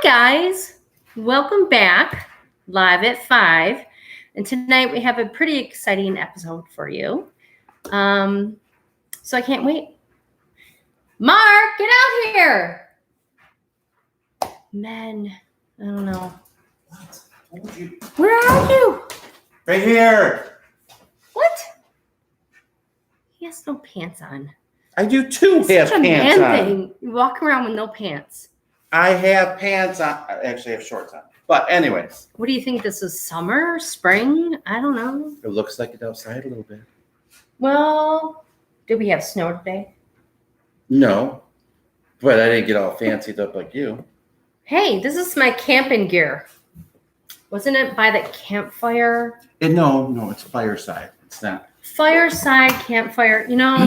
guys, welcome back live at 5. And tonight we have a pretty exciting episode for you. So I can't wait. Mark, get out here. Men, I don't know. Where are you? Right here. What? He has no pants on. I do too have pants on. Thing. You walk around with no pants. I have pants on. I actually have shorts on. But anyways. What do you think? This is summer, spring? I don't know. It looks like it outside a little bit. Well, did we have snow today? No. But I didn't get all fancied up like you. Hey, this is my camping gear. Wasn't it by the campfire? No, it's fireside. It's not. Fireside campfire. You know.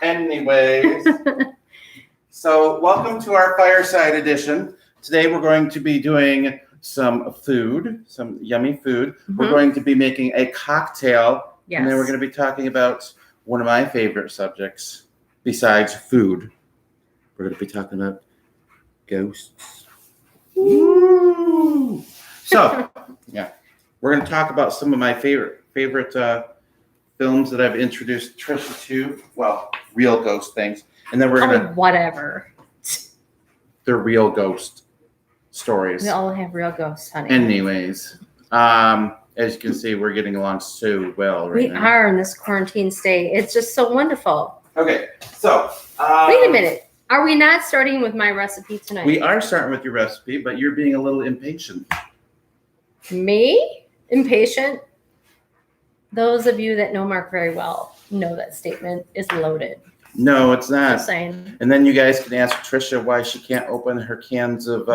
Anyways. So welcome to our fireside edition. Today we're going to be doing some food, some yummy food. Mm-hmm. We're going to be making a cocktail. Yes. And then we're going to be talking about one of my favorite subjects besides food. We're going to be talking about ghosts. Woo! So, yeah. We're going to talk about some of my favorite films that I've introduced Tricia to. Well, real ghost things. And then we're going to... whatever. They're real ghost stories. We all have real ghosts, honey. Anyways, as you can see, we're getting along so well right now. We are in this quarantine state. It's just so wonderful. Okay, so... wait a minute. Are we not starting with my recipe tonight? We are starting with your recipe, but you're being a little impatient. Me? Impatient? Those of you that know Mark very well know that statement is loaded. No, it's not. Just saying. And then you guys can ask Tricia why she can't open her cans of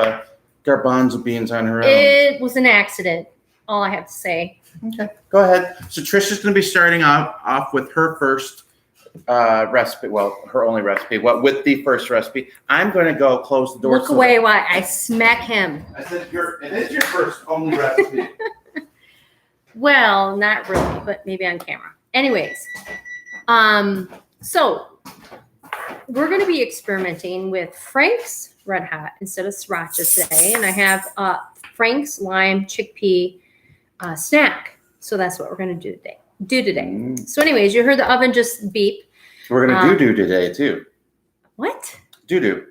garbanzo beans on her own. It was an accident. All I have to say. Okay, go ahead. So Tricia's going to be starting off with her first recipe. Well, her only recipe. With the first recipe. I'm going to go close the door. Look away while I smack him. I said it is your first only recipe. Well, not really, but maybe on camera. Anyways, so we're going to be experimenting with Frank's Red Hot instead of sriracha today, and I have Frank's Lime Chickpea snack. So that's what we're going to do today. So anyways, you heard the oven just beep. We're going to do today too. What? Do.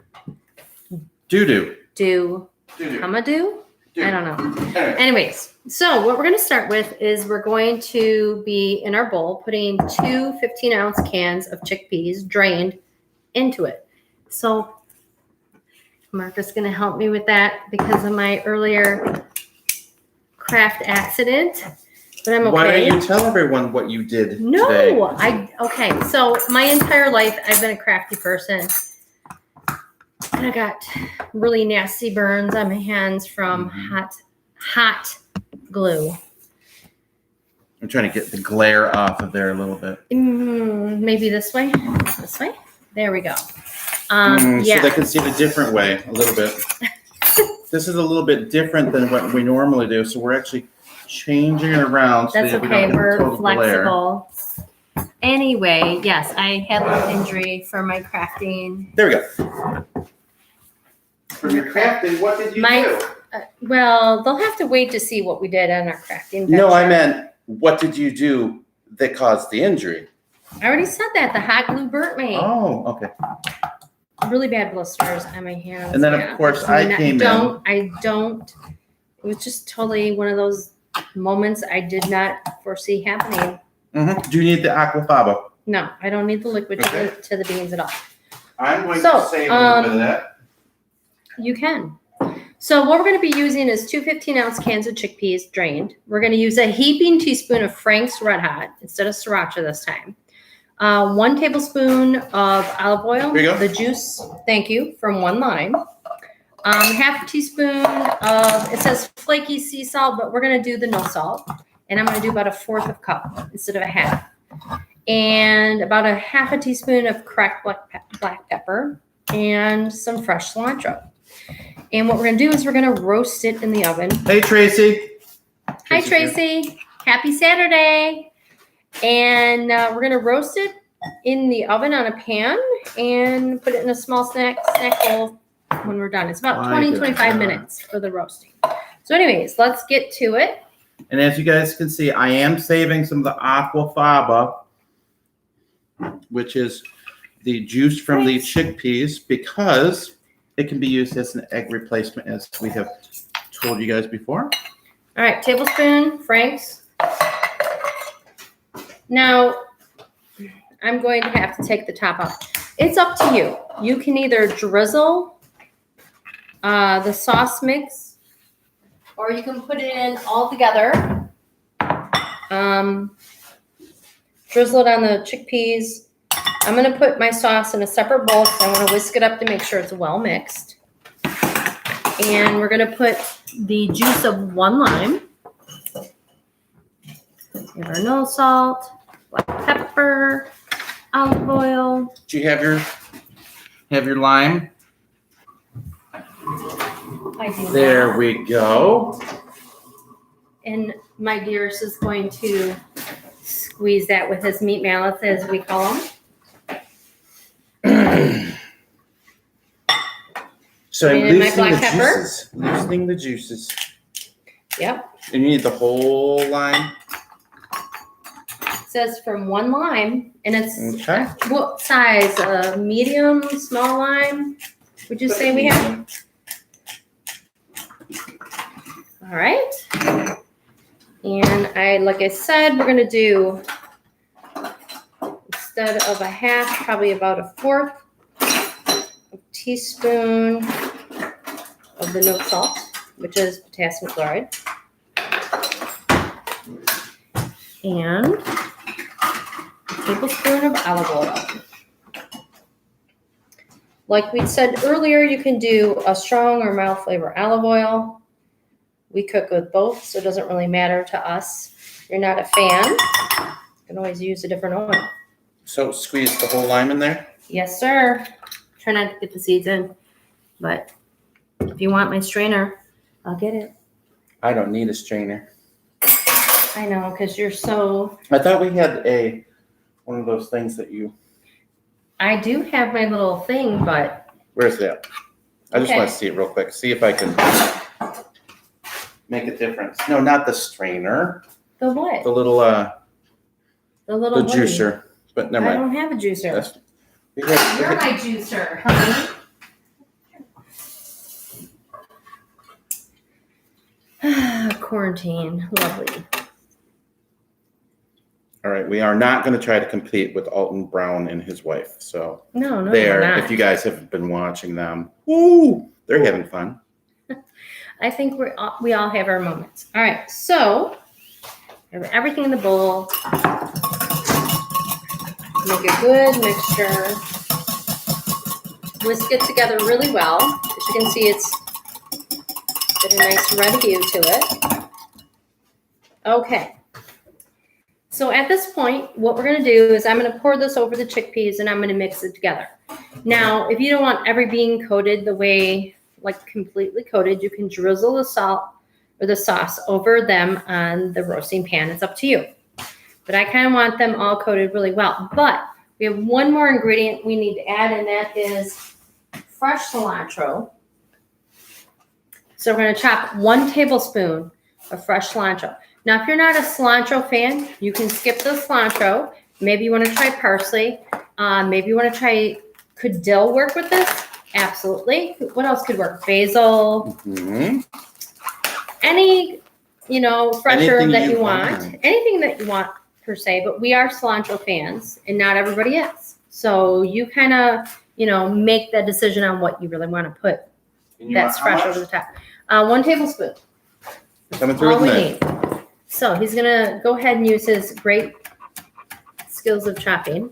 Comma do? I don't know. Anyways, so what we're going to start with is we're going to be in our bowl putting 2 15-ounce cans of chickpeas drained into it. So Mark is going to help me with that because of my earlier craft accident. But I'm okay. Why don't you tell everyone what you did today? Okay. So my entire life, I've been a crafty person. And I got really nasty burns on my hands from hot glue. I'm trying to get the glare off of there a little bit. Maybe this way. This way. There we go. So they can see the different way a little bit. This is a little bit different than what we normally do, so we're actually changing it around. That's okay. We're flexible. Glare. Anyway, yes, I had a little injury from my crafting. There we go. From your crafting, what did you do? Well, they'll have to wait to see what we did on our crafting. No, I meant, what did you do that caused the injury? I already said that. The hot glue burnt me. Oh, okay. Really bad blisters on my hands. And then, of course, I came in. I don't. It was just totally one of those moments I did not foresee happening. Mm-hmm. Do you need the aquafaba? No, I don't need the liquid to the beans at all. I'm going to save a little bit of that. You can. So what we're going to be using is 2 15-ounce cans of chickpeas drained. We're going to use a heaping teaspoon of Frank's Red Hot instead of sriracha this time. 1 tablespoon of olive oil. Here you go. The juice, thank you, from 1 lime. Half a teaspoon of, it says flaky sea salt, but we're going to do the no salt. And I'm going to do about 1/4 cup instead of 1/2. And about 1/2 teaspoon of cracked black pepper and some fresh cilantro. And what we're going to do is we're going to roast it in the oven. Hey, Tracy. Hi, Tracy. Happy Saturday. And we're going to roast it in the oven on a pan and put it in a small snack bowl when we're done. It's about My 20, 25 goodness. minutes for the roasting. So anyways, let's get to it. And as you guys can see, I am saving some of the aquafaba, which is the juice from the chickpeas, because it can be used as an egg replacement, as we have told you guys before. All right, tablespoon, Frank's. Now, I'm going to have to take the top off. It's up to you. You can either drizzle the sauce mix, or you can put it in all together. Drizzle it on the chickpeas. I'm going to put my sauce in a separate bowl because I want to whisk it up to make sure it's well mixed. And we're going to put the juice of 1 lime. We have our no salt, black pepper, olive oil. Do you have your lime? I do. There we go. And my dearest is going to squeeze that with his meat mallets, as we call them. So I'm And my loosening black the pepper. juices. Loosening the juices. Yep. And you need the whole lime. It says from 1 lime, and it's Okay. what size? Medium, small lime? Would you say we have? All right. And like I said, we're gonna do, instead of a half, probably about a 1/4 teaspoon of the no salt, which is potassium chloride, and a tablespoon of olive oil. Like we said earlier, you can do a strong or mild flavor olive oil. We cook with both, so it doesn't really matter to us. If you're not a fan, you can always use a different oil. So squeeze the whole lime in there. Yes, sir. Try not to get the seeds in, but if you want my strainer, I'll get it. I don't need a strainer. I know, because you're so... I thought we had one of those things that you... I do have my little thing, but... Where's that? I just Okay. want to see it real quick. See if I can make a difference. No, not the strainer. The what? The little The little the juicer. But never I mind. don't have a juicer. That's, we had- You're my juicer, honey. Quarantine. Lovely. all right, we are not going to try to compete with Alton Brown and his wife. So No, we're there, not. if you guys have been watching them, woo, they're having fun. I think we all have our moments. All right, so we have everything in the bowl. Make a good mixture. Whisk it together really well. As you can see, it's got a nice red hue to it. Okay. So at this point, what we're going to do is I'm going to pour this over the chickpeas and I'm going to mix it together. Now, if you don't want every bean coated the way, like completely coated, you can drizzle the salt or the sauce over them on the roasting pan. It's up to you. But I kind of want them all coated really well. But we have one more ingredient we need to add, and that is fresh cilantro. So we're going to chop 1 tablespoon of fresh cilantro. Now, if you're not a cilantro fan, you can skip the cilantro. Maybe you want to try parsley. Maybe you want to try, could dill work with this? Absolutely. What else could work? Basil. Mm-hmm. Any, fresh herb Anything that you you want. want. Anything that you want, per se. But we are cilantro fans, and not everybody is. So you kind of, make that decision on what you really want to put that's fresh over the top. 1 tablespoon. Coming through All with we it. need. So he's going to go ahead and use his great skills of chopping.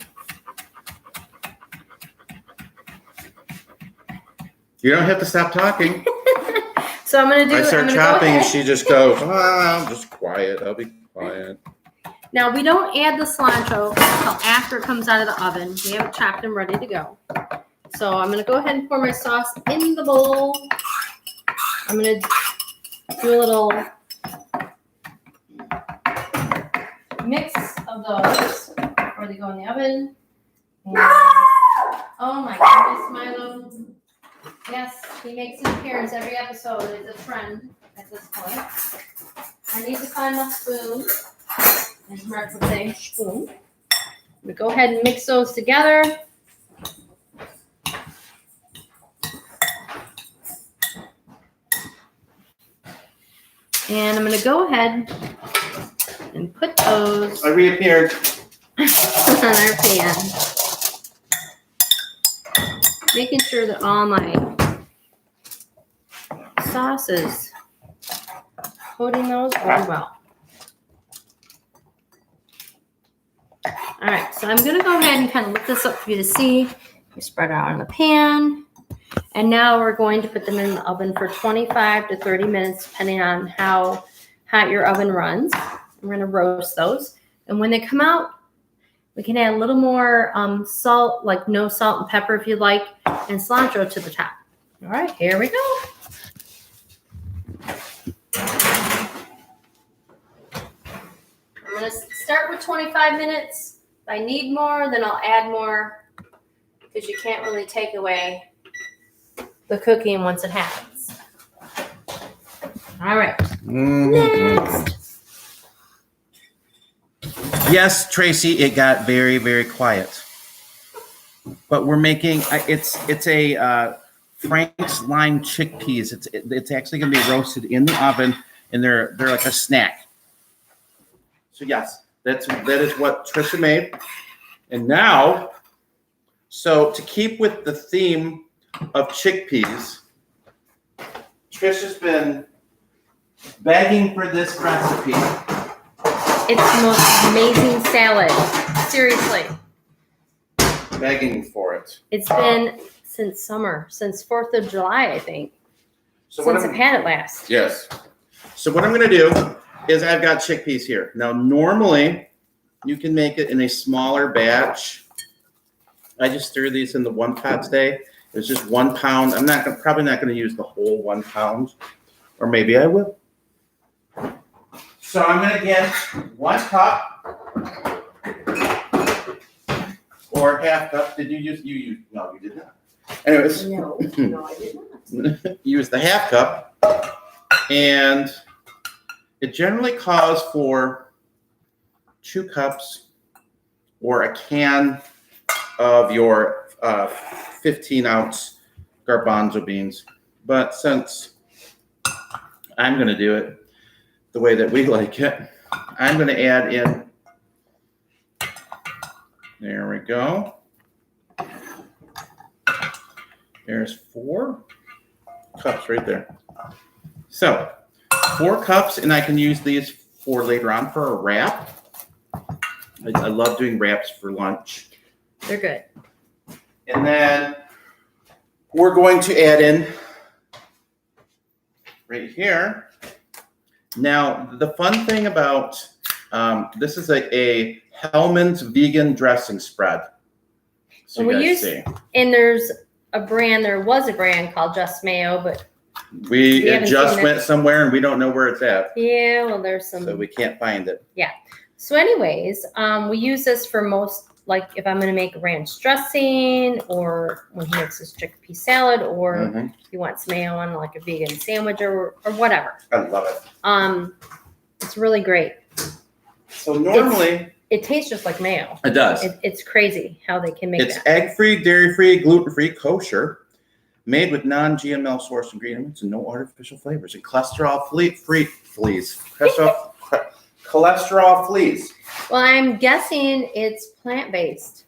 You don't have to stop talking. So I'm going to do. I start I'm gonna chopping, go and ahead. she just goes, I'm just quiet. I'll be quiet. Now we don't add the cilantro until after it comes out of the oven. We have it chopped and ready to go. So I'm going to go ahead and pour my sauce in the bowl. I'm going to do a little mix of those before they go in the oven. And, oh my goodness, Milo. Yes, he makes an appearance every episode. It's a trend at this point. I need to find my spoon. As Mark would say, spoon. We go ahead and mix those together. And I'm going to go ahead and put those I reappeared. on our pan. Making sure that all my sauce is coating those really well. All right, so I'm going to go ahead and kind of lift this up for you to see. You spread it out in the pan. And now we're going to put them in the oven for 25 to 30 minutes, depending on how hot your oven runs. We're going to roast those. And when they come out, we can add a little more salt, like no salt and pepper if you'd like, and cilantro to the top. All right, here we go. I'm going to start with 25 minutes. If I need more, then I'll add more, because you can't really take away the cooking once it happens. All right. Next. Yes, Tracy, it got very, very quiet. But we're making it's a Frank's lime chickpeas. It's actually going to be roasted in the oven, and they're like a snack. So yes, that is what Tricia made. And now, so to keep with the theme of chickpeas, Tricia's been begging for this recipe. It's the most amazing salad. Seriously. Begging for it. It's been since summer, since 4th of July, I think. So since I've had it last. Yes. So what I'm going to do is I've got chickpeas here. Now, normally, you can make it in a smaller batch. I just threw these in the one pot today. It's just 1 pound. I'm probably not going to use the whole 1 pound, or maybe I will. So I'm going to get 1 cup or half cup. Did you use? No, you did not. Anyways, No, I did not. use the half cup, and it generally calls for 2 cups or a can of your 15-ounce garbanzo beans. But since I'm going to do it the way that we like it, I'm going to add in, there we go. There's 4 cups right there. So 4 cups, and I can use these for later on for a wrap. I love doing wraps for lunch. They're good. And then we're going to add in right here. Now, the fun thing about this is a Hellmann's vegan dressing spread. So you guys see. And there was a brand called Just Mayo, but it just went somewhere and we don't know where it's at. Yeah, well, there's some. So we can't find it. Yeah. So anyways, we use this for most, like if I'm going to make a ranch dressing, or when he makes his chickpea salad, or if he wants mayo on like a vegan sandwich or whatever. I love it. It's really great. So normally it tastes just like mayo. It does. It's crazy how they can make It's that. egg-free, dairy-free, gluten-free, kosher, made with non-GML sourced ingredients and no artificial flavors, and cholesterol-free fleas. Cholesterol fleas. Well, I'm guessing it's plant-based.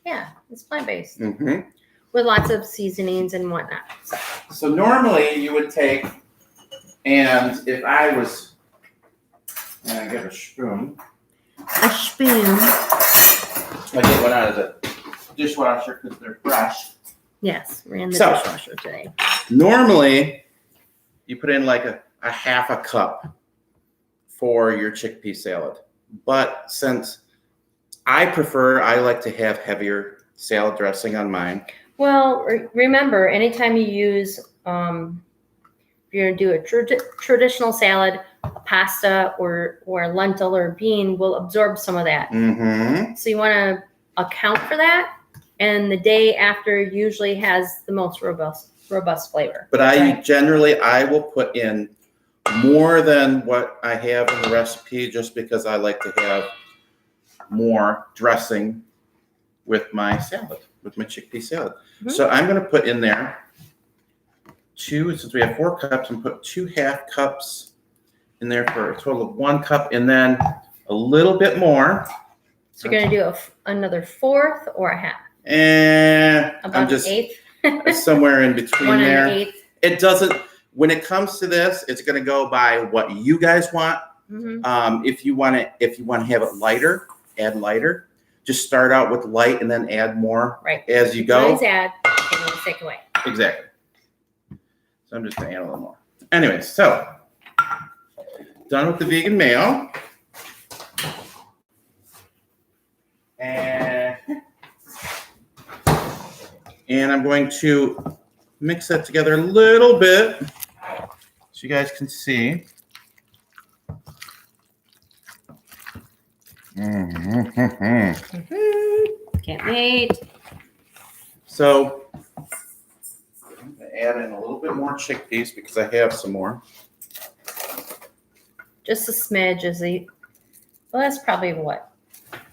Yeah, it's plant-based. With lots of seasonings and whatnot. So normally you would take, and if I was, I get a spoon. A spoon. I get one out of the dishwasher because they're fresh. Yes, ran the dishwasher today. Normally, you put in like a half a cup for your chickpea salad. But since I like to have heavier salad dressing on mine. Well, remember, anytime you use, if you're going to do a traditional salad, a pasta or a lentil or a bean will absorb some of that. So you want to account for that and the day after usually has the most robust flavor. But I will put in more than what I have in the recipe just because I like to have more dressing with my salad, with my chickpea salad. Mm-hmm. So I'm going to put in there since we have 4 cups, and put 2 half cups in there for a total of 1 cup, and then a little bit more. So you're going to do another 4th or a half? And About I'm just an 1/8? somewhere in between 1 there. 1/8. It doesn't, when it comes to this, it's going to go by what you guys want. Mm-hmm. If you want to have it lighter, add lighter. Just start out with light and then add more as you go. Always add, and always take away. Exactly. So I'm just going to add a little more. Anyway, so done with the vegan mayo. And I'm going to mix that together a little bit so you guys can see. Can't wait. So I'm going to add in a little bit more chickpeas because I have some more. Just a smidge well, that's probably what?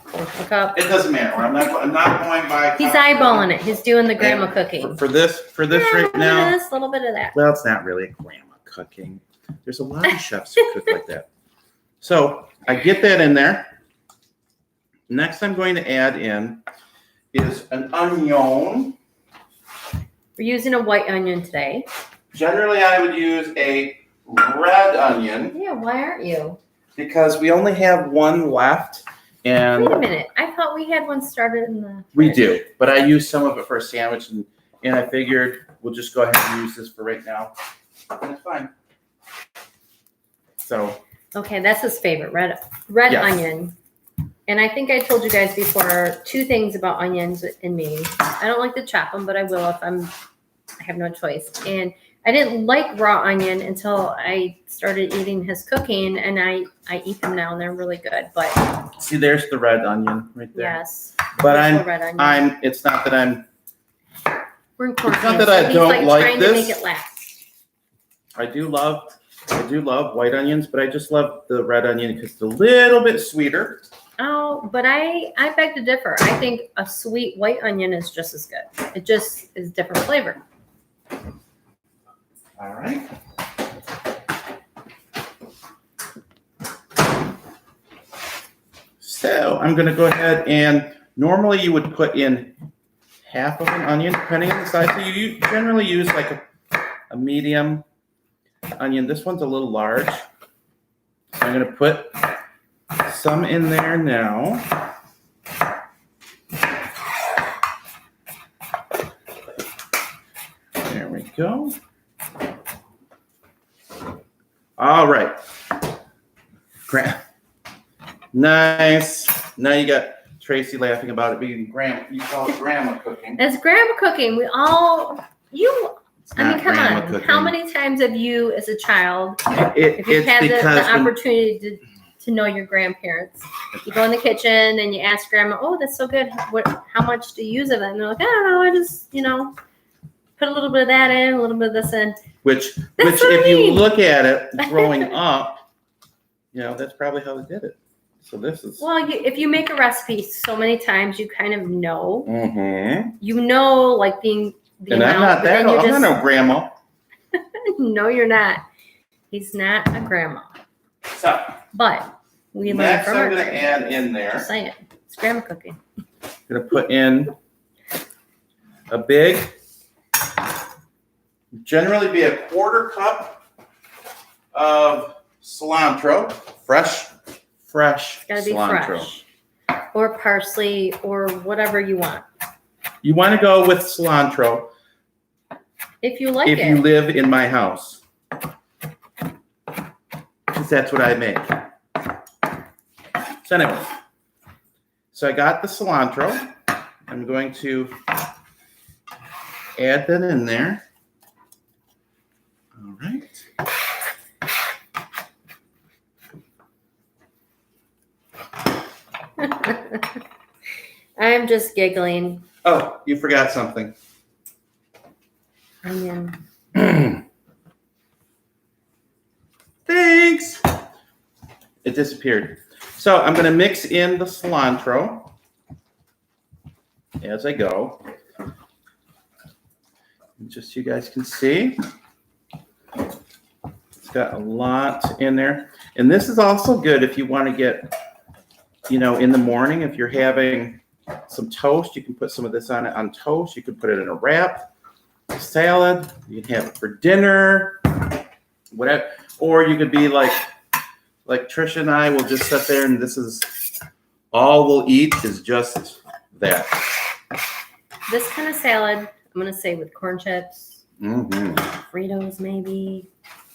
1/4 cup. It doesn't matter. I'm not going by. He's eyeballing it. He's doing the grandma cooking. For this right now. A little bit of that. Well, it's not really grandma cooking. There's a lot of chefs who cook like that. So I get that in there. Next, I'm going to add in is an onion. We're using a white onion today. Generally, I would use a red onion. Yeah, why aren't you? Because we only have 1 left. And wait a minute. I thought we had one started in the... We do, but I used some of it for a sandwich, and I figured we'll just go ahead and use this for right now. And it's fine. So. Okay, that's his favorite, red yes. onion. And I think I told you guys before 2 things about onions in me. I don't like to chop them, but I will if I have no choice. And I didn't like raw onion until I started eating his cooking, and I eat them now, and they're really good. But see, there's the red onion right there. Yes, but red onion. It's not that I'm. We're in quarantine. It's not that I don't like trying this. To make it last. I do love white onions, but I just love the red onion because it's a little bit sweeter. Oh, but I beg to differ. I think a sweet white onion is just as good. It just is different flavor. All right. So I'm going to go ahead and normally you would put in half of an onion, depending on the size. So you generally use like a medium onion. This one's a little large. So I'm going to put some in there now. There we go. All right. Nice. Now you got Tracy laughing about it being grandma. You call it grandma cooking. It's grandma cooking. I mean, come on. Cooking. How many times have you, as a child, if you've had the opportunity to know your grandparents, you go in the kitchen and you ask grandma, "Oh, that's so good. How much do you use of it?" And they're like, "I don't know. I just, put a little bit of that in, a little bit of this in." Which if you look at it growing up, that's probably how they did it. So this is. Well, if you make a recipe so many times, you kind of know. Mm-hmm. Like being the and amount. I'm not that. I'm not no grandma. No, you're not. He's not a grandma. So. But we learn next, from I'm going to add in there. Just saying, it's grandma cooking. I'm going to put in a big. Generally be a 1/4 cup of cilantro, fresh It's gotta be cilantro. fresh. Or parsley or whatever you want. You want to go with cilantro if you like if it. you live in my house. Because that's what I make. So anyway, so I got the cilantro. I'm going to add that in there. All right. I'm just giggling. Oh, you forgot something. Onion. Thanks. It disappeared. So I'm going to mix in the cilantro as I go. Just so you guys can see. It's got a lot in there. And this is also good if you want to get, in the morning, if you're having some toast, you can put some of this on it on toast. You can put it in a wrap, salad. You can have it for dinner, whatever. Or you could be like Tricia and I will just sit there and this is all we'll eat is just that. This kind of salad, I'm going to say with corn chips, Mm-hmm. Fritos maybe.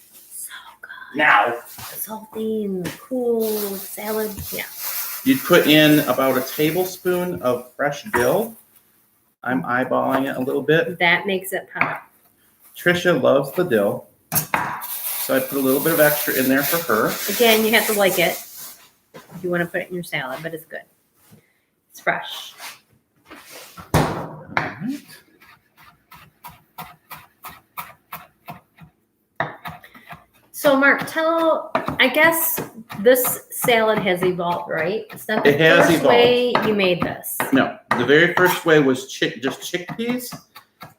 So good. Now, Salty and cool salad. Yeah. you'd put in about a tablespoon of fresh dill. I'm eyeballing it a little bit. That makes it pop. Tricia loves the dill. So I put a little bit of extra in there for her. Again, you have to like it if you want to put it in your salad, but it's good. It's fresh. All right. So, Mark, I guess this salad has evolved, right? It's not the It has first evolved. way you made this. No, the very first way was just chickpeas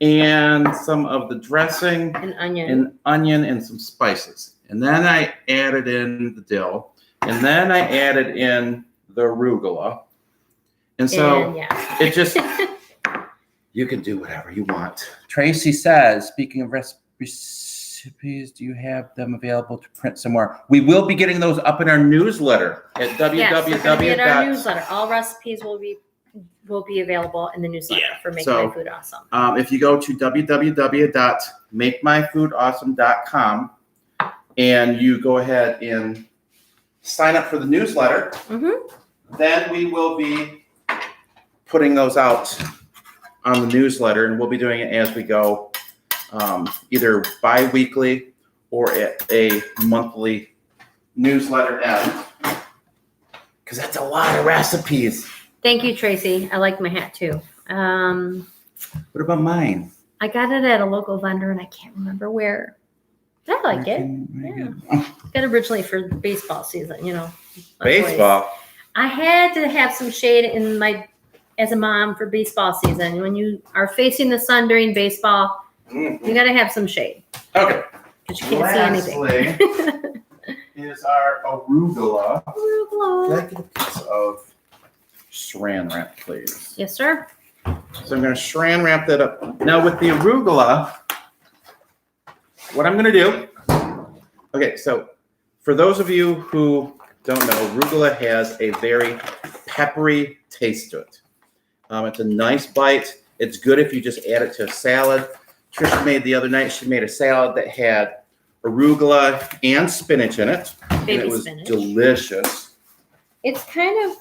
and some of the dressing An onion. and onion and some spices. And then I added in the dill. And then I added in the arugula. And so And yeah. it just, you can do whatever you want. Tracy says, speaking of recipes, do you have them available to print somewhere? We will be getting those up in our newsletter at Yes, they're gonna be in our www. newsletter. All recipes will be available in the newsletter Yeah, for Make so, My Food Awesome. If you go to www.makemyfoodawesome.com and you go ahead and sign up for the newsletter, then we will be putting those out on the newsletter, and we'll be doing it as we go, either bi-weekly or at a monthly newsletter end, because that's a lot of recipes. Thank you, Tracy. I like my hat too. What about mine? I got it at a local vendor and I can't remember where. I like it. Got it originally for baseball season, my Baseball. boys. I had to have some shade as a mom for baseball season. When you are facing the sun during baseball, you got to have some shade. Okay. Because you can't see anything. Is our arugula. Arugula. Can I get a piece of saran wrap, please? Yes, sir. So I'm going to saran wrap that up. Now with the arugula, what I'm going to do, okay, so for those of you who don't know, arugula has a very peppery taste to it. It's a nice bite. It's good if you just add it to a salad. Tricia made the other night, she made a salad that had arugula and spinach in it. Baby and it was spinach. delicious. It's kind of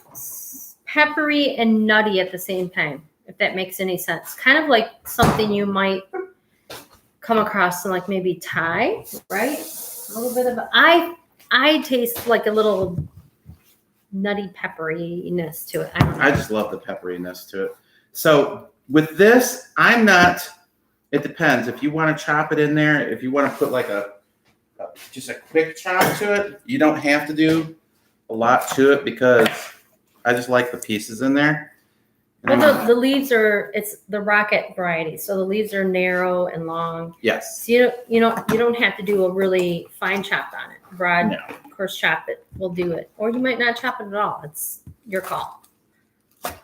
peppery and nutty at the same time, if that makes any sense. Kind of like something you might come across in like maybe Thai, right? A little bit of I taste like a little nutty pepperiness to it. I don't know. I just love the pepperiness to it. So with this, it depends. If you want to chop it in there, if you want to put like just a quick chop to it, you don't have to do a lot to it because I just like the pieces in there. Well, the leaves it's the rocket variety. So the leaves are narrow and long. Yes. So you don't have to do a really fine chop on it. Broad, No. coarse chop it will do it. Or you might not chop it at all. It's your call.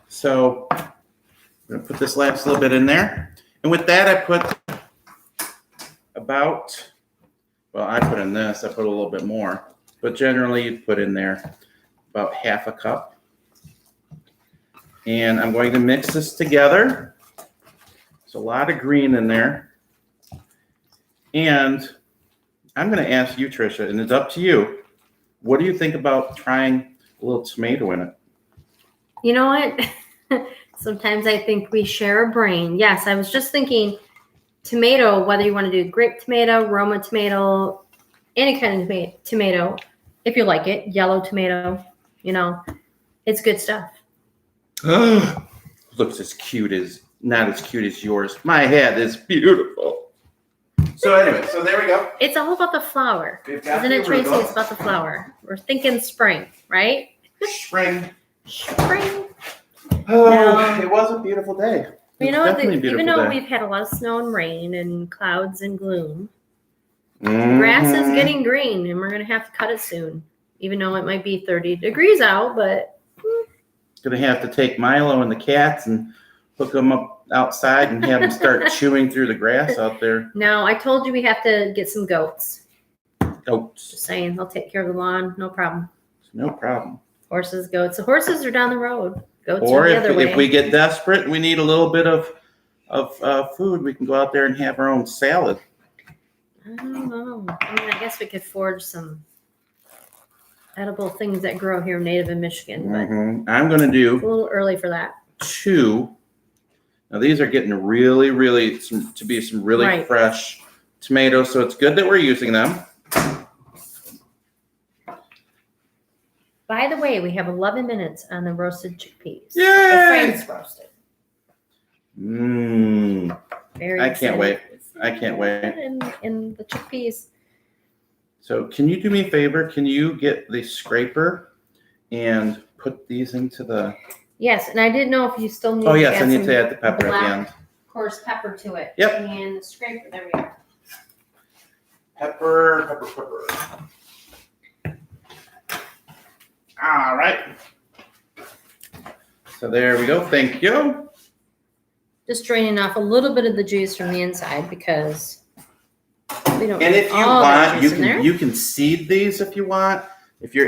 So I'm going to put this last little bit in there. And with that, I put I put in this, I put a little bit more. But generally, you put in there about half a cup. And I'm going to mix this together. There's a lot of green in there. And I'm going to ask you, Tricia, and it's up to you. What do you think about trying a little tomato in it? You know what? Sometimes I think we share a brain. Yes, I was just thinking tomato, whether you want to do grape tomato, Roma tomato, any kind of tomato, if you like it, yellow tomato, it's good stuff. Looks as cute as not as cute as yours. My head is beautiful. So anyway, so there we go. It's all about the flower. We've got Isn't it, the Tracy? arugula. It's about the flower. We're thinking spring, right? Spring. Spring. Oh, No. it was a beautiful day. You It know was what? definitely a Even beautiful though day. we've had a lot of snow and rain and clouds and gloom, the grass is Mhm. getting green and we're going to have to cut it soon. Even though it might be 30 degrees out, but Gonna have to take Milo and the cats and hook them up outside and have them start chewing through the grass out there. no, I told you we have to get some goats. Goats. Just saying, they'll take care of the lawn, no problem. No problem. Horses, goats. The horses are down the road. Goats Or are the if, other way. if we get desperate and we need a little bit of food, we can go out there and have our own salad. I don't know. I mean, I guess we could forge some edible things that grow here native in Michigan, but I'm gonna it's a do little early for that. 2. Now these are getting really, really to be some really Right. fresh tomatoes, so it's good that we're using them. By the way, we have 11 minutes on the roasted chickpeas. Yay! The Frank's roasted. Very I can't excited. wait. I can't wait. And the chickpeas. So can you do me a favor? Can you get the scraper and put these into the... Yes, and I didn't know if you still need Oh, to yes, I add need some to add the pepper at the black end. coarse pepper to it. Yep. And the scraper, there we are. Pepper. All right. So there we go. Thank you. Just draining off a little bit of the juice from the inside because we don't And need if you all that want, juice in there. you can seed these if you want. If you're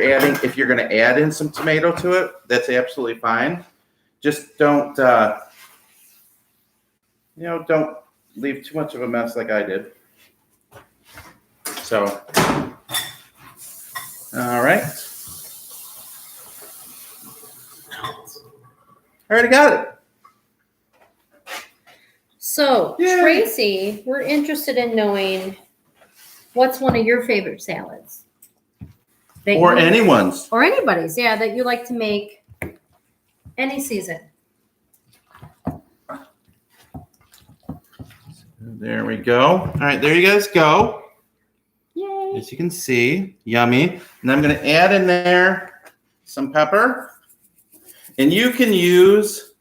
going to add in some tomato to it, that's absolutely fine. Just don't don't leave too much of a mess like I did. So, all right. I already got it. So, Yay. Tracy, we're interested in knowing what's one of your favorite salads? that Or you- anyone's. Or anybody's, yeah, that you like to make any season. There we go. All right, there you guys go. Yay. As you can see, yummy. And I'm going to add in there some pepper. And you can use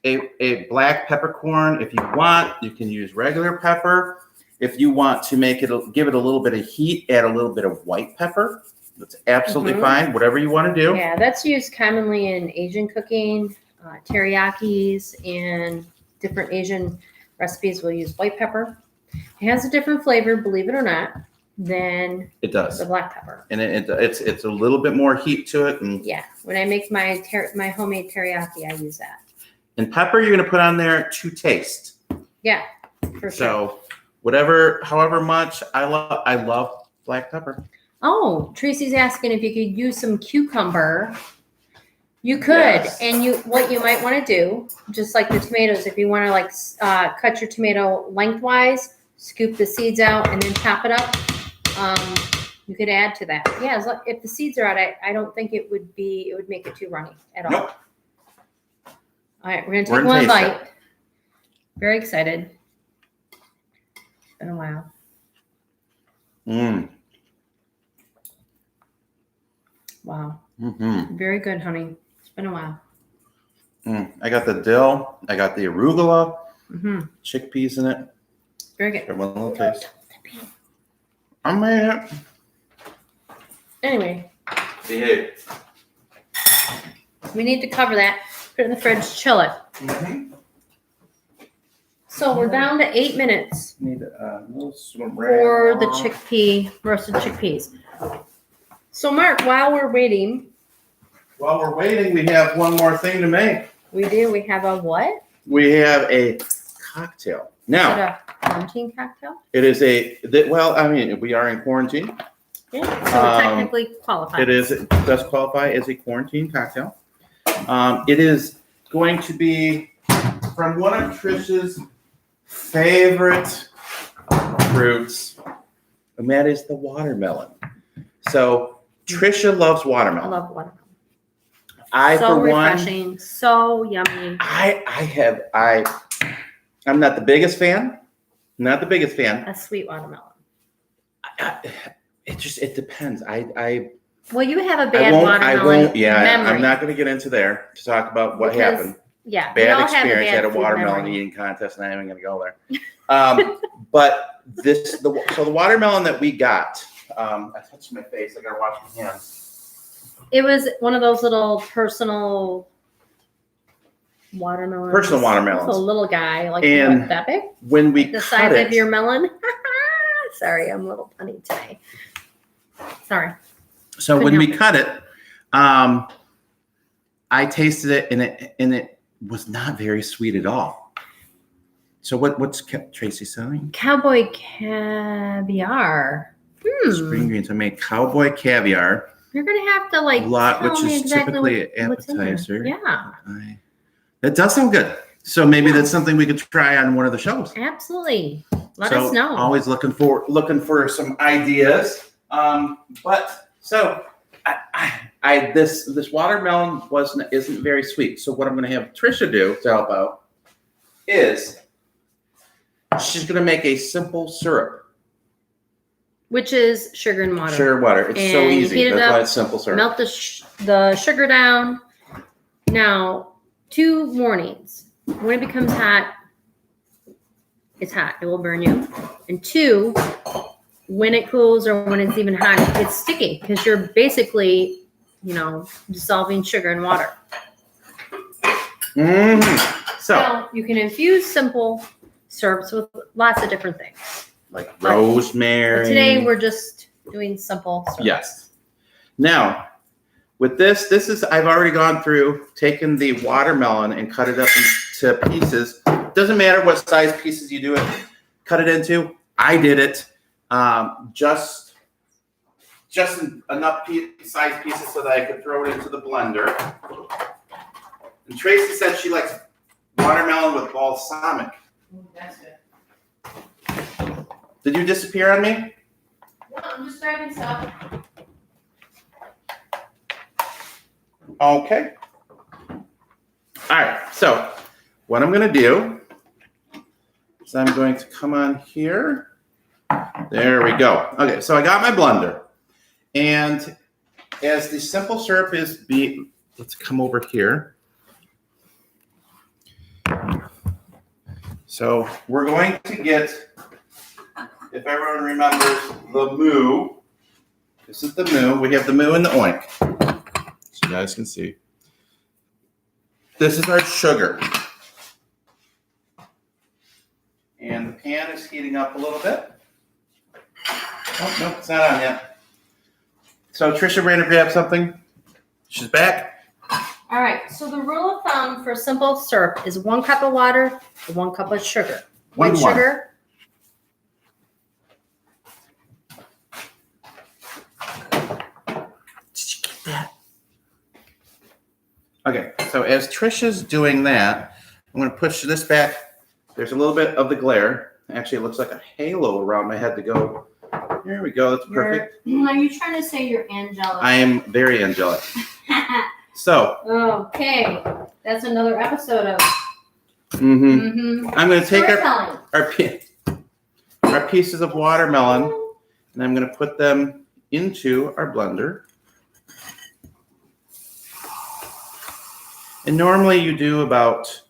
a black peppercorn if you want. You can use regular pepper. If you want to make it, give it a little bit of heat, add a little bit of white pepper. That's absolutely Mhm. fine. Whatever you want to do. Yeah, that's used commonly in Asian cooking, teriyakis, and different Asian recipes will use white pepper. It has a different flavor, believe it or not, than It does. the black pepper. And it's a little bit more heat to it. Yeah, when I make my my homemade teriyaki, I use that. And pepper you're going to put on there to taste. Yeah, for sure. So however much I love black pepper. Oh, Tracy's asking if you could use some cucumber. You could, Yes. and what you might want to do, just like the tomatoes, if you want to cut your tomato lengthwise, scoop the seeds out, and then chop it up. You could add to that. Yeah, if the seeds are out, I don't think it would make it too runny at all. Nope. All right, we're gonna We're take gonna one taste bite. Very excited. It's been a while. Mm. Wow, Mm-hmm. very good, honey. It's been a while. I got the dill. I got the arugula, Mm-hmm. chickpeas in it. Very good. Got one little taste. I made it. Anyway, Behave. we need to cover that. Put it in the fridge, chill it. Mm-hmm. So we're down to 8 minutes Need a little swim for the roasted chickpeas. So Mark, while we're waiting, While we're waiting, we have one more thing to make. we have a what? We have a cocktail. Is Now, it a quarantine cocktail? it is we are in quarantine. Yeah. So it technically qualifies. It does qualify as a quarantine cocktail. It is going to be from one of Tricia's favorite fruits, and that is the watermelon. So Tricia loves I watermelon. love watermelon. I So for one, refreshing, so yummy. I I'm not the biggest fan. Not the biggest fan. A sweet watermelon. It depends. I Well, you have a bad I watermelon won't. Yeah, memory. I'm not going to get into there to talk about what Because, happened. Yeah, we Bad all have experience at a food watermelon memory. eating contest, and I ain't going to go there. But so the watermelon that we got. I touched my face. I got to wash my hands. It was one of those little personal watermelons. Personal watermelons. It was a little guy, like And what, that big? When we The cut size it, of your melon. Sorry, I'm a little punny today. Sorry. so couldn't when we help it. cut it, I tasted it, and it was not very sweet at all. So what's Tracy selling? Cowboy caviar. Spring greens. I made cowboy caviar. You're gonna have to like Lot, tell which me is exactly typically what's in there. appetizer. Yeah, That does sound good. So maybe Yeah. that's something we could try on one of the shows. absolutely. Let So us know. Always looking for some ideas. But so this watermelon isn't very sweet. So what I'm going to have Tricia do to help out is she's going to make a simple syrup. Which is sugar and water. Sugar water. It's so And you easy. heat it That's up, why it's simple syrup. Melt the sugar down. Now, 2 warnings. When it becomes hot, it's hot. It will burn you. And 2, when it cools or when it's even hot, it's sticky because you're basically, dissolving sugar and water. So Now, you can infuse simple syrups with lots of different things. like rosemary. But today we're just doing simple syrup. Yes. Now, with this is, I've already gone through, taken the watermelon and cut it up into pieces. Doesn't matter what size pieces you do it, cut it into. I did it just enough size pieces so that I could throw it into the blender. And Tracy said she likes watermelon with balsamic. That's good. Did you disappear on me? No, I'm just grabbing stuff. Okay. All right. So what I'm going to do is I'm going to come on here. There we go. Okay. So I got my blender. And as the simple syrup is let's come over here. So we're going to get, if everyone remembers, the moo. This is the moo. We have the moo and the oink. So you guys can see. This is our sugar. And the pan is heating up a little bit. Oh, no, it's not on yet. So Tricia ran to grab something. She's back. All right. So the rule of thumb for simple syrup is 1 cup of water to 1 cup of sugar. White sugar. Did you get that? Okay, so as Tricia's doing that, I'm going to push this back. There's a little bit of the glare. Actually, it looks like a halo around my head to go. There we go. That's perfect. Are you trying to say you're angelic? I am very angelic. So. Okay. That's another episode of. I'm going to take Storytelling. our pieces of watermelon, and I'm going to put them into our blender. And normally you do about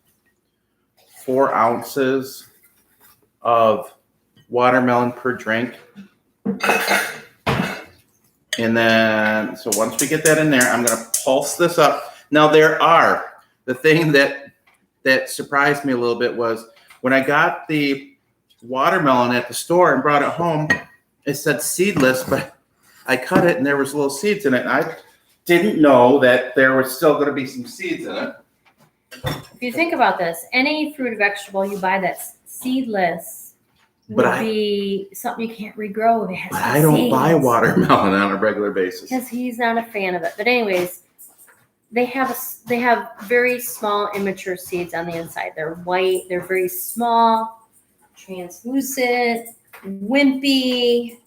4 ounces of watermelon per drink. And then, so once we get that in there, I'm going to pulse this up. Now the thing that surprised me a little bit was when I got the watermelon at the store and brought it home, it said seedless, but I cut it and there was little seeds in it. And I didn't know that there was still going to be some seeds in it. If you think about this, any fruit or vegetable you buy that's seedless would be something you can't regrow. It has I don't buy watermelon on a regular basis. because he's not a fan of it. But anyways, they have very small immature seeds on the inside. They're white. They're very small, translucent, wimpy.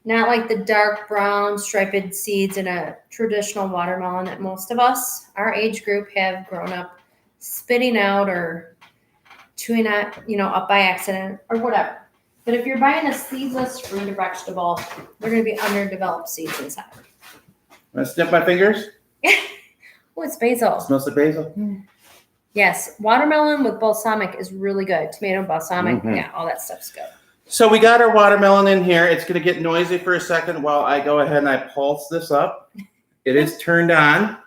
Not like the dark brown striped seeds in a traditional watermelon that most of us, our age group, have grown up spitting out or chewing it, up by accident or whatever. But if you're buying a seedless fruit or vegetable, they're going to be underdeveloped seeds inside. Want to snip my fingers? Oh, it's basil. Smells like basil. Yes, watermelon with balsamic is really good. Tomato, balsamic, Mhm. yeah, all that stuff's good. So we got our watermelon in here. It's going to get noisy for a second while I go ahead and I pulse this up. It is turned on.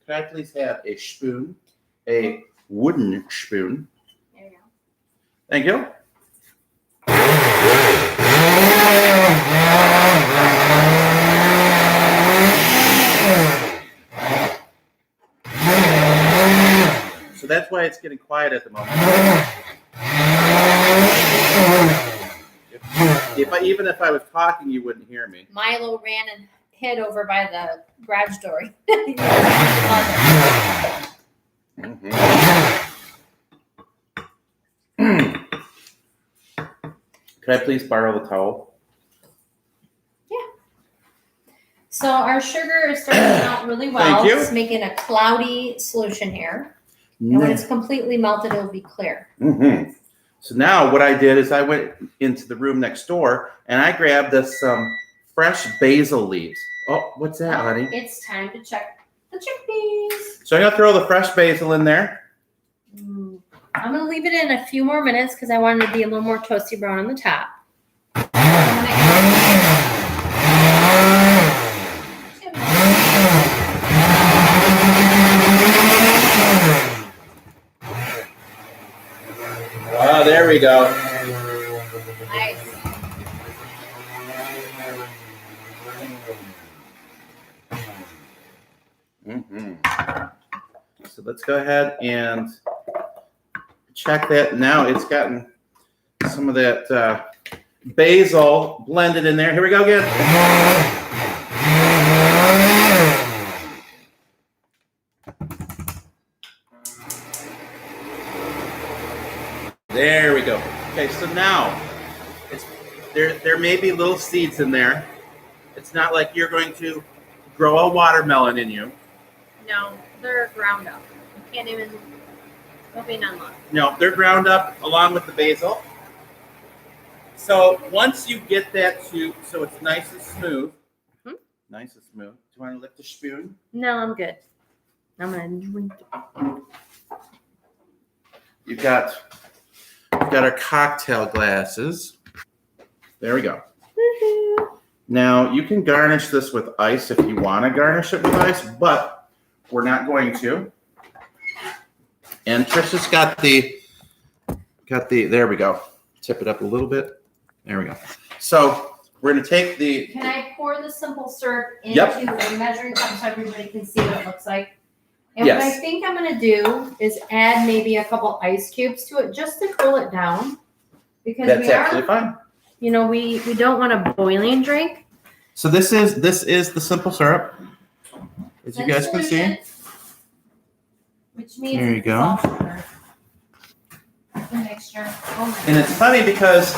Could I please have a spoon? A wooden spoon. There you go. Thank you. So that's why it's getting quiet at the moment. Even if I was talking, you wouldn't hear me. Milo ran and hid over by the garage door. Could I please borrow the towel? Yeah. So our sugar is starting out really well. Thank you. It's making a cloudy solution here. And when it's completely melted, it'll be clear. Mm-hmm. So now what I did is I went into the room next door and I grabbed this fresh basil leaves. Oh, what's that, honey? It's time to check the chickpeas. So I'm going to throw the fresh basil in there. I'm going to leave it in a few more minutes because I want it to be a little more toasty brown on the top. Oh, there we go. Nice. So let's go ahead and check that. Now it's gotten some of that basil blended in there. Here we go again. There we go. Okay, so now there may be little seeds in there. It's not like you're going to grow a watermelon in you. No, they're ground up. You can't even, there'll be none left. No, they're ground up along with the basil. So once you get that so it's nice and smooth. Nice and smooth. Do you want to lift the spoon? No, I'm good. I'm going to drink it. We've got our cocktail glasses. There we go. Woohoo. Now you can garnish this with ice if you want to garnish it with ice, but we're not going to. And Tricia's got the, there we go. Tip it up a little bit. There we go. So we're going to take the. Can I pour the simple syrup into Yep. a measuring cup so everybody can see what it looks like? And Yes. what I think I'm going to do is add maybe a couple ice cubes to it just to cool it down. Because That's absolutely fine. we don't want a boiling drink. So this is the simple syrup, as you guys can see. Which means There you it's go. all sugar. The mixture. Oh my And it's funny because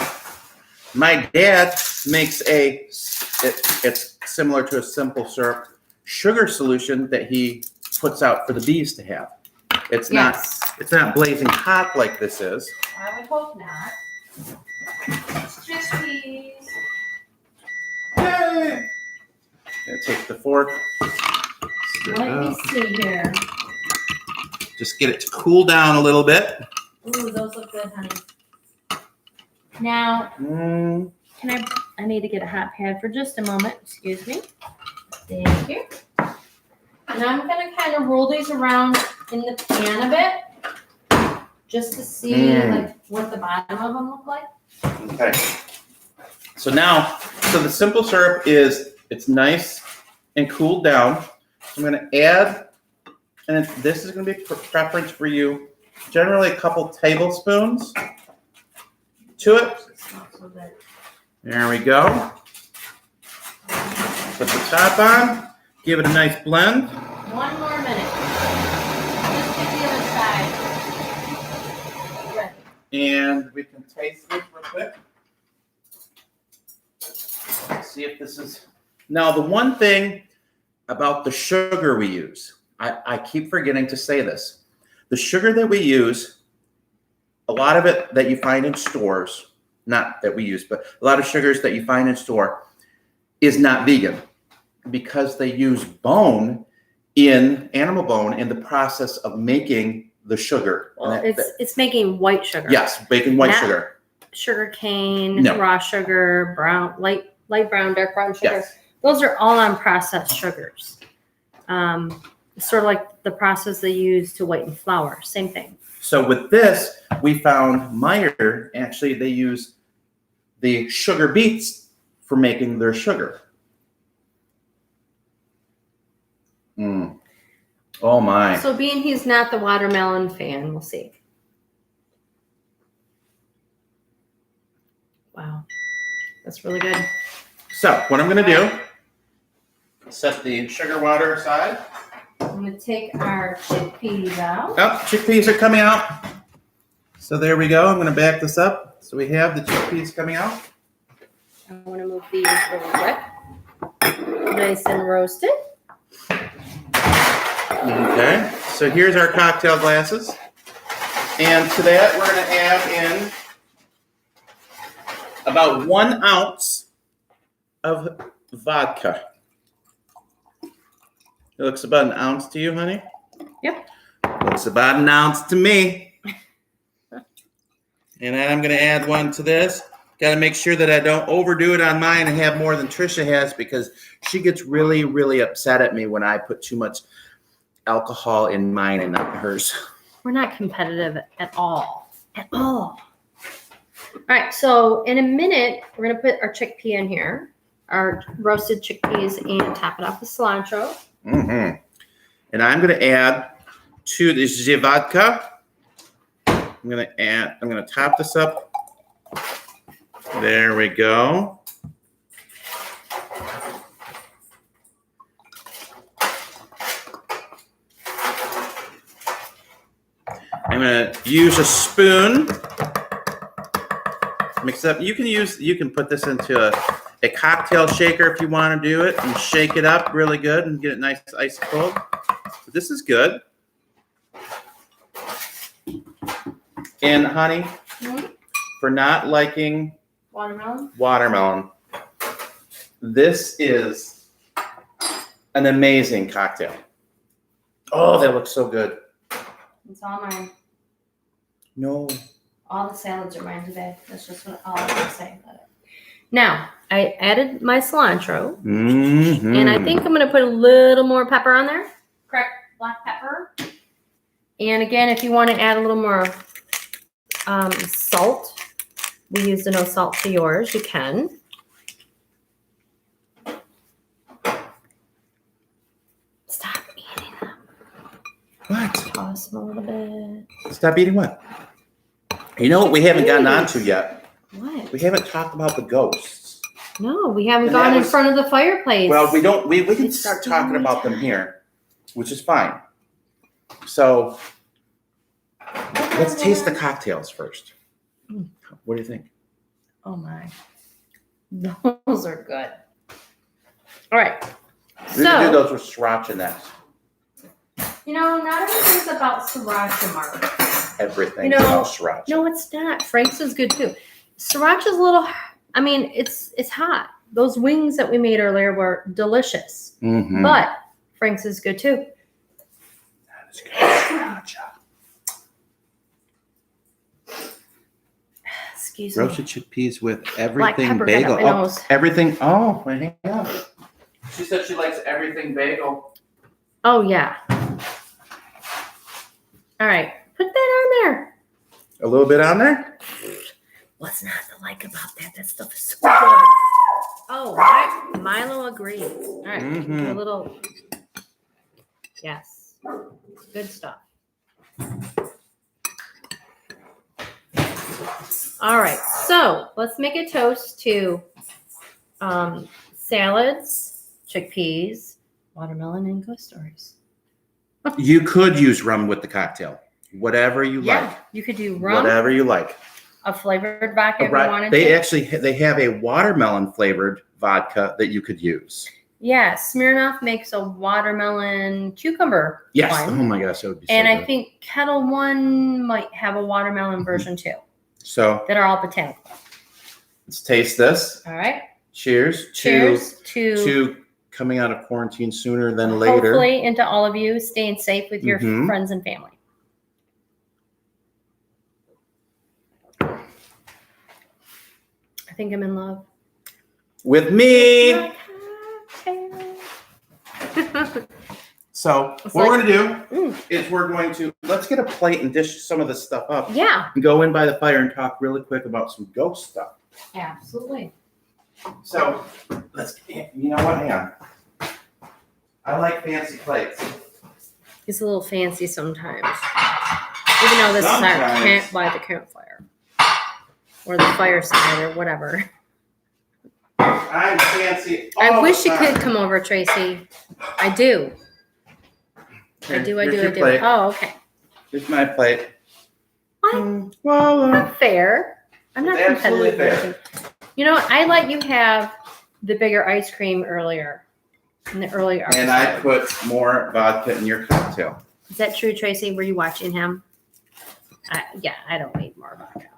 my dad makes it's similar to a simple syrup sugar solution that he puts out for the bees to have. It's Yes. not blazing hot like this is. I would hope not. It's just these. Yay! Gonna take the fork. stir it Let me up. see here. Just get it to cool down a little bit. Ooh, those look good, honey. Now, I need to get a hot pad for just a moment. Excuse me. Thank you. And I'm going to kind of roll these around in the pan a bit just to see like what the bottom of them look like. Okay. So the simple syrup it's nice and cooled down. So I'm going to add, and this is going to be preference for you, generally a couple tablespoons to it. There we go. Put the top on. Give it a nice blend. 1 more minute. Just get the other side ready. And we can taste this real quick. Let's see if this is. Now, the one thing about the sugar we use, I keep forgetting to say this. The sugar that we use, a lot of it that you find in stores, not that we use, but a lot of sugars that you find in store is not vegan because they use animal bone in the process of making the sugar. Well, it's making white sugar. Yes, making white sugar. Sugar cane, raw sugar, brown, light brown, dark brown sugar. Yes. Those are all unprocessed sugars. Sort of like the process they use to whiten flour. Same thing. So with this, we found Meyer, actually they use the sugar beets for making their sugar. Oh my. So being he's not the watermelon fan, we'll see. Wow. That's really good. So what I'm going to do, set the sugar water aside. I'm going to take our chickpeas out. Oh, chickpeas are coming out. So there we go. I'm going to back this up. So we have the chickpeas coming out. I want to move these really quick. Nice and roasted. Okay. So here's our cocktail glasses. And to that, we're going to add in about 1 ounce of vodka. It looks about 1 ounce to you, honey? Yep. Looks about 1 ounce to me. And then I'm going to add 1 to this. Got to make sure that I don't overdo it on mine and have more than Tricia has because she gets really, really upset at me when I put too much alcohol in mine and not hers. We're not competitive at all. At all. All right, so in a minute, we're going to put our chickpea in here, our roasted chickpeas, and top it off with cilantro. Mm-hmm. And I'm going to add to this vodka. I'm going to top this up. There we go. I'm going to use a spoon. Mix it up. You can put this into a cocktail shaker if you want to do it and shake it up really good and get it nice ice cold. But this is good. And honey, for not liking watermelon, this is an amazing cocktail. Oh, that looks so good. It's all mine. No. All the salads are mine today. That's just all I can say about it. Now, I added my cilantro. Mm-hmm. And I think I'm going to put a little more pepper on there. Cracked black pepper. And again, if you want to add a little more salt, we used no salt to yours. You can. Stop eating them. What? Toss them a little bit. Stop eating what? You know what we haven't gotten onto yet? What? We haven't talked about the ghosts. No, we haven't gone in front of the fireplace. Well, we can start talking about them here, which is fine. So let's taste the cocktails first. What do you think? Oh my. Those are good. All right. We can do those with sriracha next. You know, not everything's about sriracha, Mark. Everything's about sriracha. No, it's not. Frank's is good too. Sriracha's a little, I mean, it's hot. Those wings that we made earlier were delicious. Mm-hmm. But Frank's is good too. That is good. Sriracha. Excuse me. Roasted chickpeas with everything pepper bagel. got up my nose. Everything. Oh, hang on. She said she likes everything bagel. Oh, yeah. All right. Put that on there. A little bit on there? What's not to like about that? That stuff is so good. Oh, Milo agrees. All right. Mm-hmm. A little. Yes. Good stuff. All right. So let's make a toast to salads, chickpeas, watermelon, and ghost stories. You could use rum with the cocktail. Whatever you like. You could do rum. Whatever you like. A flavored vodka if you wanted They to. actually they have a watermelon flavored vodka that you could use. Yeah, Smirnoff makes a watermelon cucumber Yes. one. Oh my gosh, that would be so And I good. think Kettle One might have a watermelon version too So that are all botanical. let's taste this. All right. Cheers. Cheers to To coming out of quarantine sooner than later. hopefully into all of you staying safe with your Mhm. friends and family. I think I'm in love. With me. So It's what we're like- gonna do is we're going to let's get a plate and dish some of this stuff up. Yeah, And go in by the fire and talk really quick about some ghost stuff. absolutely. So let's. You know what? Hang on. I like fancy plates. It's a little fancy sometimes. Even though this is our Sometimes. camp by the campfire. Or the fireside or whatever. I'm fancy. I all wish the you time. could come over, Tracy. I do. I Here, do. here's your I do. plate. Oh, okay. Here's my plate. What? Well, Not fair. I'm not It's absolutely competitive. You know, I let you have the bigger ice cream earlier. In the early and I episode. put more vodka in your cocktail. Is that true, Tracy? Were you watching him? Yeah, I don't need more vodka.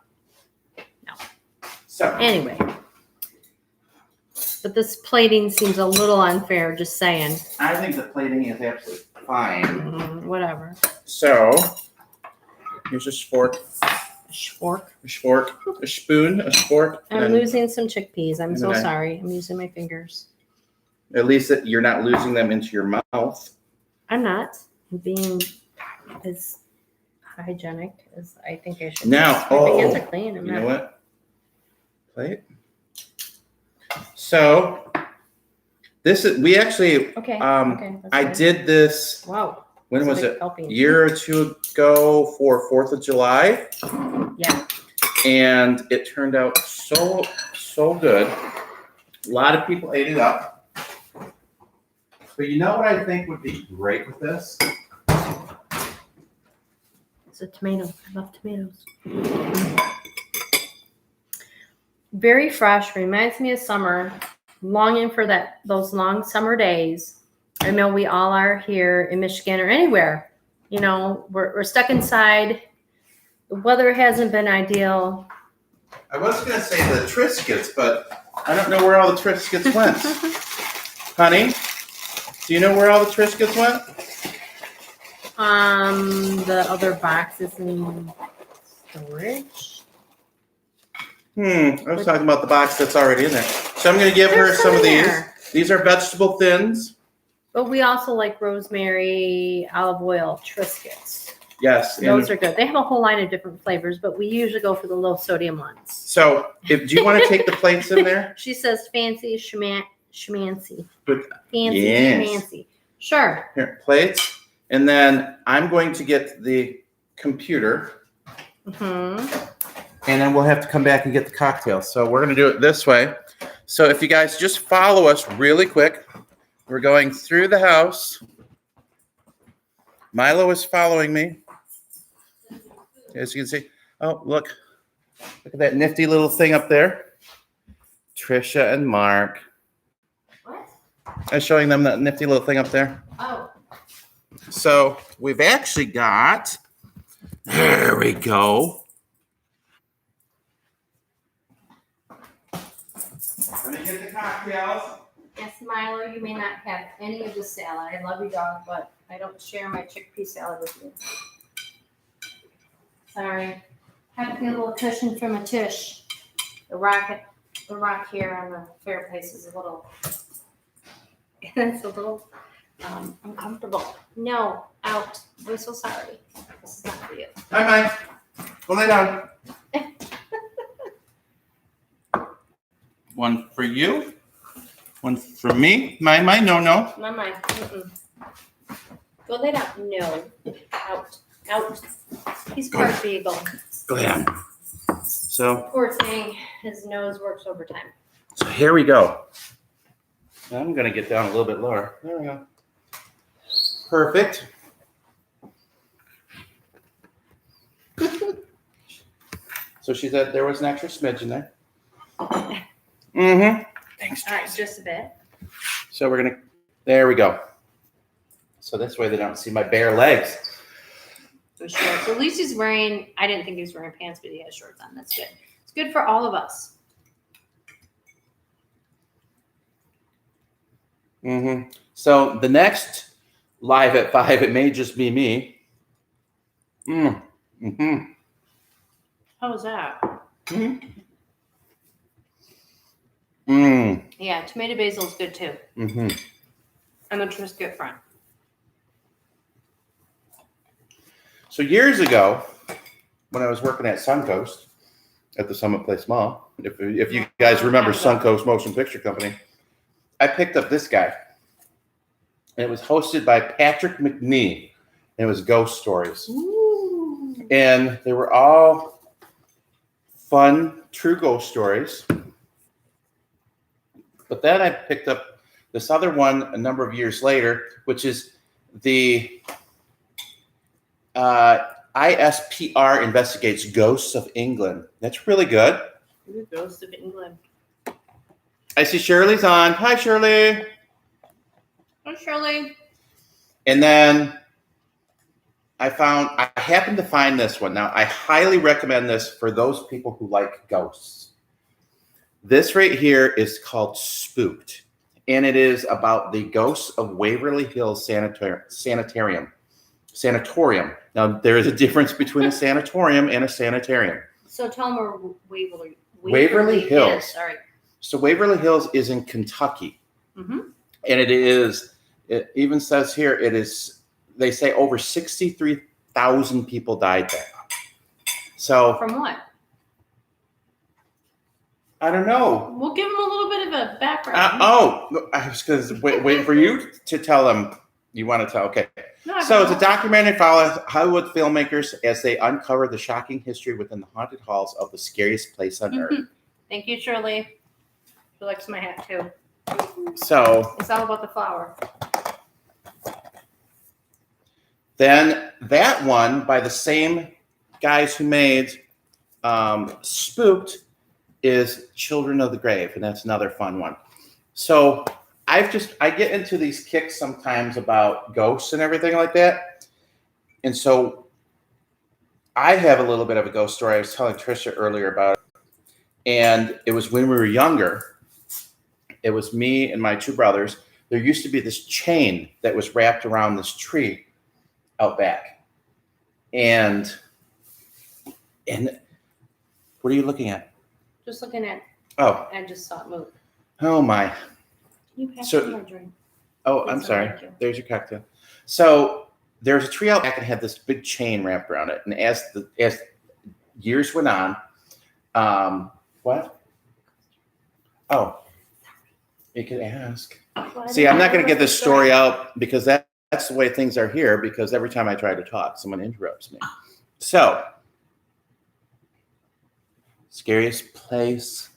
So Anyway. But this plating seems a little unfair, just saying. I think the plating is absolutely fine. Whatever. So here's a fork, Spork. a spoon, a fork. I'm and losing some chickpeas. I'm and so then I- sorry. I'm using my fingers. at least that you're not losing them into your mouth. I'm not. I'm being as hygienic as I think I should. Now, be. My hands oh, are clean. I'm You not. know what? Plate. So this is we actually Okay. Um, okay. that's I good. did this Wow. when that's a was big it? helping. A year or two ago for 4th of July. Yeah. And it turned out so good. A lot of people ate it up. But you know what I think would be great with this? It's a tomato. I love tomatoes. Very fresh. Reminds me of summer. Longing for those long summer days. I know we all are here in Michigan or anywhere. You know, we're stuck inside. The weather hasn't been ideal. I was going to say the Triscuits, but I don't know where all the Triscuits went. Honey, do you know where all the Triscuits went? The other box is in storage. I was talking about the box that's already in there. So I'm going to give her There's some of in these. there. These are vegetable thins. But we also like rosemary, olive oil Triscuits. Yes. And Those are good. They have a whole line of different flavors, but we usually go for the low sodium ones. so do you want to take the plates in there? She says fancy schmancy. With- Fancy Yes. schmancy. Sure. Here, plates. And then I'm going to get the computer. Mm-hmm. And then we'll have to come back and get the cocktail. So we're going to do it this way. So if you guys just follow us really quick, we're going through the house. Milo is following me. As you can see. Oh, look at that nifty little thing up there. Tricia and Mark. What? I was showing them that nifty little thing up there. Oh. So we've actually got, there we go. Let me get the cocktails. Yes, Milo, you may not have any of the salad. I love you, dog, but I don't share my chickpea salad with you. Sorry. Had to be a little cushion from a tush. The rock here on the fireplace is a little, it's a little uncomfortable. No, out. I'm so sorry. This is not for you. Hi, Mike. Go lay down. One for you. One for me. My, no. Not mine. Mm-mm. Go lay down. No. Out. Out. He's part beagle. Go down. So Poor thing. His nose works overtime. here we go. I'm going to get down a little bit lower. There we go. Perfect. So she said there was an extra smidge in there. Mm-hmm. Thanks, All right, Tracy. just a bit. So there we go. So this way they don't see my bare legs. Those shorts. At least he's wearing, I didn't think he was wearing pants, but he has shorts on. That's good. It's good for all of us. Mm-hmm. So the next live at 5, it may just be me. Mm-hmm. How was that? Mm-hmm. Mm. Yeah, tomato basil is good too. Mm-hmm. I'm a Triscuit friend. So years ago, when I was working at Suncoast at the Summit Place Mall, if you guys remember Suncoast Motion Picture Company, I picked up this guy. And it was hosted by Patrick McNee. And it was ghost stories. Ooh. And they were all fun, true ghost stories. But then I picked up this other one a number of years later, which is the ISPR Investigates Ghosts of England. That's really good. Ooh, Ghosts of England. I see Shirley's on. Hi, Shirley. Oh, Shirley. And then I happened to find this one. Now, I highly recommend this for those people who like ghosts. This right here is called Spooked, and it is about the ghosts of Waverly Hills Sanatorium. Now, there is a difference between a sanatorium and a sanitarium. So tell them where Waverly Hills. is. Sorry. So Waverly Hills is in Kentucky. Mm-hmm. And it even says here, they say over 63,000 people died there. So From what? I don't know. We'll give them a little bit of a background. I was going to wait for you to tell them. You want to tell? Okay. No, So it's a documentary follows Hollywood filmmakers as they uncover the shocking history within the haunted halls of the scariest place on earth. Thank you, Shirley. She likes my hat too. So It's all about the flower. then that one by the same guys who made Spooked is Children of the Grave, and that's another fun one. So I get into these kicks sometimes about ghosts and everything like that. And so I have a little bit of a ghost story. I was telling Tricia earlier about it. And it was when we were younger. It was me and my two brothers. There used to be this chain that was wrapped around this tree out back. And what are you looking at? Just looking at. Oh. I just saw it move. Oh my. Can you pass So- me my drink? Oh, Please I'm and sorry. thank you. There's your cocktail. So there's a tree out back and had this big chain wrapped around it. And as years went on, what? Oh, you could ask. Well, See, I'm not going to get this this story out because that's the way things are here. Because every time I try to talk, someone interrupts me. So, scariest place.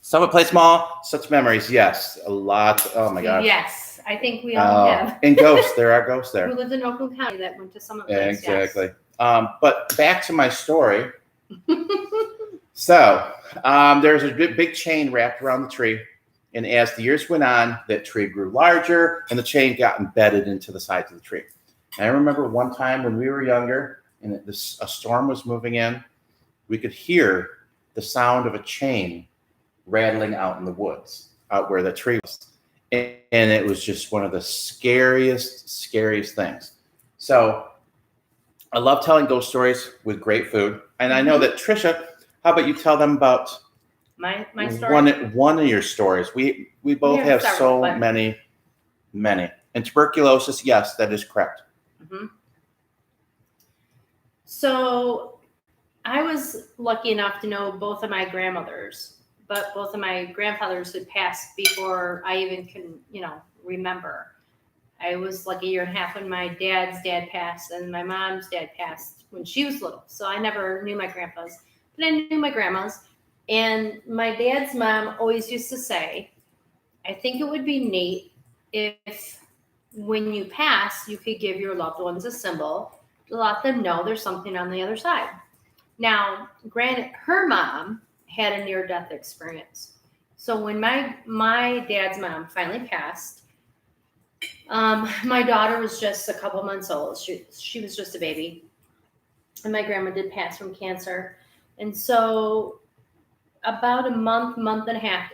Summit Place Mall, such memories. Yes, a lot. Oh my gosh. Yes, I think we all have. And ghosts. There are ghosts there. Who lived in Oakland County that went to Summit Yeah, Place. exactly. But back to my story. So there's a big chain wrapped around the tree. And as the years went on, that tree grew larger and the chain got embedded into the sides of the tree. And I remember one time when we were younger and a storm was moving in, we could hear the sound of a chain rattling out in the woods, out where the tree was. And it was just one of the scariest things. So I love telling ghost stories with great food. And I know that, Tricia, how about you tell them about my story? one of your stories? We both Yeah, have several, so but- many. And tuberculosis, yes, that is correct. Mm-hmm. So I was lucky enough to know both of my grandmothers, but both of my grandfathers had passed before I even can, remember. I was like a year and a half when my dad's dad passed and my mom's dad passed when she was little. So I never knew my grandpas, but I knew my grandmas. And my dad's mom always used to say, I think it would be neat if when you pass, you could give your loved ones a symbol to let them know there's something on the other side. Now, granted, her mom had a near-death experience. So when my dad's mom finally passed, my daughter was just a couple months old. She was just a baby, and my grandma did pass from cancer. And so about a month and a half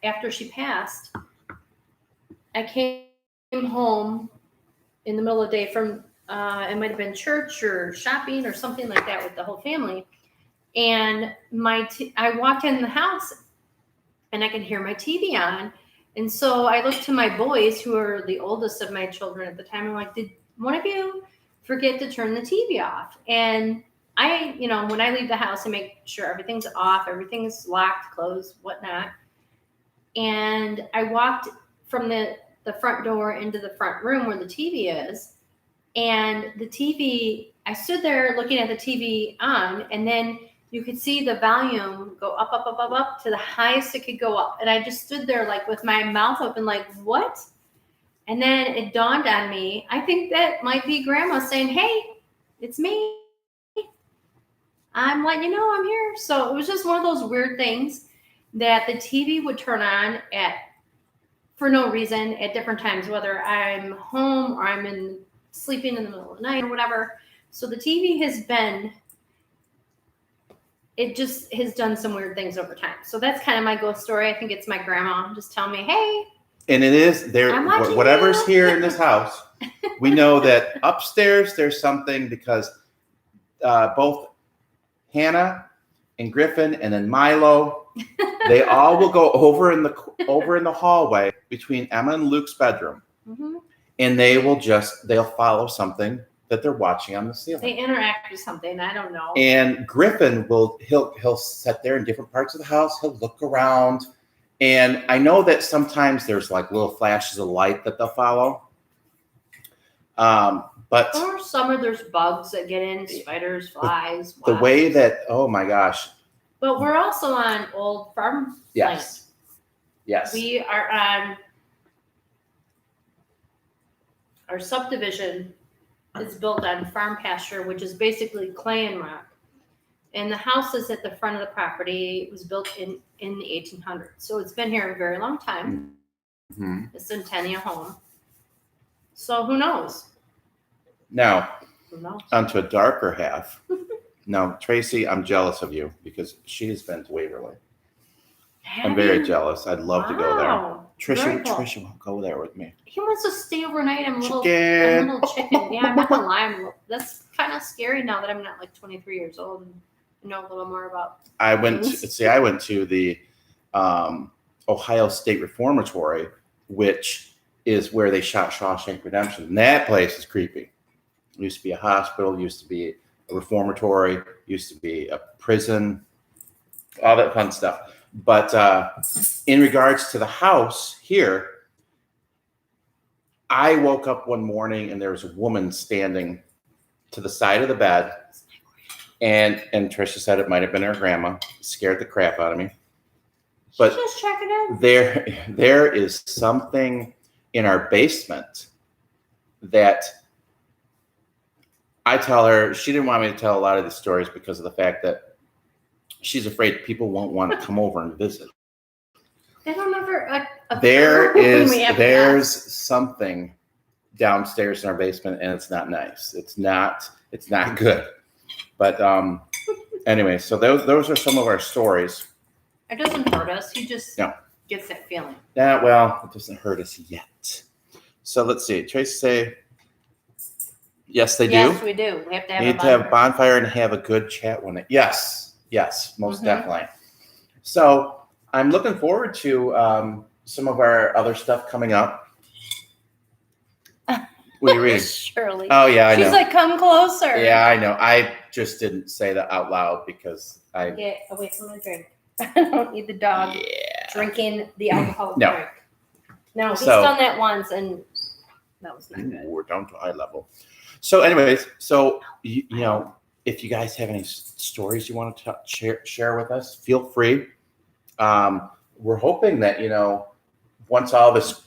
after she passed, I came home in the middle of the day from it might have been church or shopping or something like that with the whole family. And I walked in the house and I could hear my TV on. And so I looked to my boys, who are the oldest of my children at the time. I'm like, did one of you forget to turn the TV off? And I, when I leave the house, I make sure everything's off, everything's locked, closed, whatnot. And I walked from the front door into the front room where the TV is. And the TV, I stood there looking at the TV on, and then you could see the volume go up, up, up, up, up to the highest it could go up. And I just stood there like with my mouth open, like, what? And then it dawned on me, I think that might be Grandma saying, hey, it's me. I'm letting you know I'm here. So it was just one of those weird things that the TV would turn on for no reason at different times, whether I'm home or I'm sleeping in the middle of the night or whatever. So the TV has done some weird things over time. So that's kind of my ghost story. I think it's my grandma just telling me, hey. And it is there. Whatever's here in this house, we know that upstairs there's something, because both Hannah and Griffin and then Milo, they all will go over in the hallway between Emma and Luke's bedroom, and they'll follow something that they're watching on the ceiling. They interact with something, I don't know. And Griffin he'll sit there in different parts of the house. He'll look around, and I know that sometimes there's like little flashes of light that they'll follow. But or summer there's bugs that get in, spiders, flies. The way that, oh my gosh. But we're also on old farm land. Yes. We are on our subdivision is built on farm pasture, which is basically clay and rock. And the house is at the front of the property. It was built in the 1800s. So it's been here a very long time. A centennial home. So who knows? Now, onto a darker half. Now, Tracy, I'm jealous of you because she has been to Waverly. I'm very jealous. I'd love to go there. Tricia won't go there with me. He wants to stay overnight. I'm a little chicken. Yeah, I'm not gonna lie. That's kind of scary now that I'm not like 23 years old and know a little more about. I went to the Ohio State Reformatory, which is where they shot Shawshank Redemption. And that place is creepy. It used to be a hospital. Used to be a reformatory. Used to be a prison. All that fun stuff. But in regards to the house here, I woke up one morning and there was a woman standing to the side of the bed, and Tricia said it might have been her grandma. It scared the crap out of me. But she's just checking in. There is something in our basement that I tell her. She didn't want me to tell a lot of these stories because of the fact that she's afraid people won't want to come over and visit. They don't ever. There's something downstairs in our basement, and it's not nice. It's not good. But anyway, so those are some of our stories. It doesn't hurt us. He just gets that feeling. Yeah, well, it doesn't hurt us yet. So let's see. Tracy say, yes, they do. Yes, we do. We have to have a bonfire and have a good chat one night. Yes, most definitely. So I'm looking forward to some of our other stuff coming up. What are you reading? Shirley. Oh, yeah, I know. She's like, come closer. Yeah, I know. I just didn't say that out loud because Get away from my drink. I don't need the dog drinking the alcoholic drink. No, he's done that once, and that was not good. We're down to eye level. So anyways, you know, if you guys have any stories you want to share with us, feel free. We're hoping that, you know, once all this